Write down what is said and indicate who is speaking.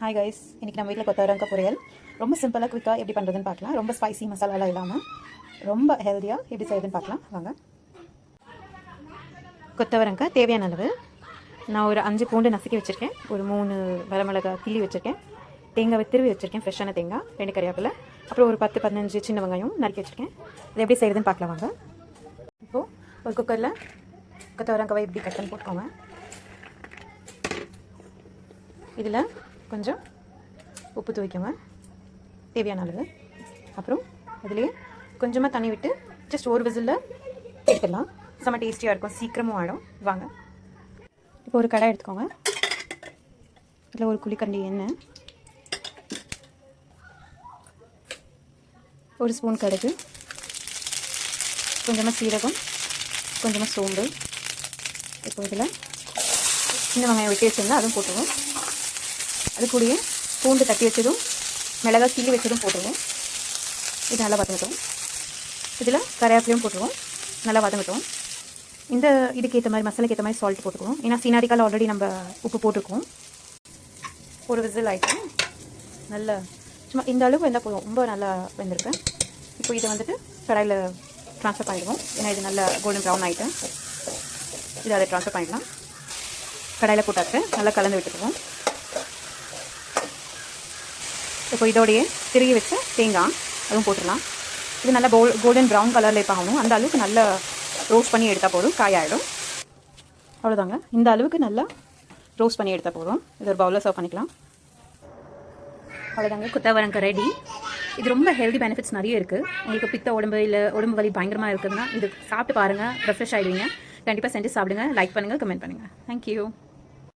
Speaker 1: Hi guys, இன்றைக்கி நம்ம வீட்டில் கொத்தவரங்காய் பொரியல் ரொம்ப சிம்பிளாக குயிக்காக எப்படி பண்ணுறதுன்னு பார்க்கலாம். ரொம்ப ஸ்பைசி மசாலாலாம் இல்லாமல் ரொம்ப ஹெல்த்தியாக எப்படி செய்யுதுன்னு பார்க்கலாம் வாங்க. கொத்தவரங்காய் தேவையான அளவு நான் ஒரு 5 பூண்டு நசுக்கி வச்சுருக்கேன், ஒரு 3 வரமிளகாய் கிள்ளி வச்சுருக்கேன், தேங்காய் திருவி வச்சுருக்கேன், ஃப்ரெஷ்ஷான தேங்காய் 2 கறிவேப்பிலை, அப்புறம் ஒரு 10-15 சின்ன வெங்காயம் நறுக்கி வச்சுருக்கேன். இது எப்படி செய்யுதுன்னு பார்க்கலாம் வாங்க. இப்போது ஒரு குக்கரில் கொத்தவரங்காய் இப்படி கட் பண்ணி போட்டுக்கோங்க. இதில் கொஞ்சம் உப்பு தூவிக்கோங்க தேவையான அளவு. அப்புறம் அதுலேயே கொஞ்சமாக தண்ணி விட்டு ஜஸ்ட் ஒரு விசிலில் எடுத்துடலாம். செம்ம டேஸ்டியாக இருக்கும், சீக்கிரமும் ஆகிடும். வாங்க இப்போ ஒரு கடாய் எடுத்துக்கோங்க. இதில் ஒரு குழிக்கரண்டி எண்ணெய், ஒரு ஸ்பூன் கடுகு, கொஞ்சமாக சீரகம், கொஞ்சமாக சோம்பு. இப்போ இதில் சின்ன வெங்காயம் வெட்டி வச்சுருந்தா அதுவும் போட்டுருவோம். அது கூடயே பூண்டு தட்டி வச்சதும் மிளகாய் கிள்ளி வச்சதும் போட்டுருவோம். இது நல்லா வதங்கட்டும். இதில் கறிவேப்பிலையும் போட்டுருவோம், நல்லா வதங்கட்டும். இந்த இதுக்கு ஏற்ற மாதிரி மசாலாக்கு ஏற்ற மாதிரி சால்ட் போட்டுக்குவோம். ஏன்னா சீனாரிக்கால் ஆல்ரெடி நம்ம உப்பு போட்டிருக்கோம். ஒரு விசில் ஆகிட்டு நல்லா சும்மா இந்த அளவுக்கு வெந்தால் போதும், ரொம்ப நல்லா வெந்திருப்பேன். இப்போ இதை வந்துட்டு கடாயில் ட்ரான்ஸ்ஃபர் பண்ணிடுவோம். ஏன்னா இது நல்லா கோல்டன் ப்ரௌன் ஆகிட்டு இதை அதை ட்ரான்ஸ்ஃபர் பண்ணிடலாம். கடாயில் போட்டாச்சு நல்லா கலந்து விட்டுக்குவோம். இப்போ இதோடையே திருகி வச்ச தேங்காய் அதுவும் போட்டுடலாம். இது நல்லா கோல்டன் ப்ரௌன் கலரில் இப்போ ஆகணும். அந்த அளவுக்கு நல்லா ரோஸ்ட் பண்ணி எடுத்தால் போதும், காயாயிடும். அவ்வளோதாங்க, இந்த அளவுக்கு நல்லா ரோஸ்ட் பண்ணி எடுத்தால் போதும். இது ஒரு பவுலில் சர்வ் பண்ணிக்கலாம். அவ்வளோதாங்க, கொத்தவரங்காய் ரெடி. இது ரொம்ப ஹெல்தி பெனிஃபிட்ஸ் நிறைய இருக்குது. உங்களுக்கு பித்த உடம்பு இல்லை உடம்பு வலி பயங்கரமாக இருக்குதுன்னா இது சாப்பிட்டு பாருங்கள், ரெஃப்ரெஷ் ஆகிடுவீங்க. கண்டிப்பாக செஞ்சு சாப்பிடுங்க. லைக் பண்ணுங்கள், கமெண்ட் பண்ணுங்கள். தேங்க்யூ.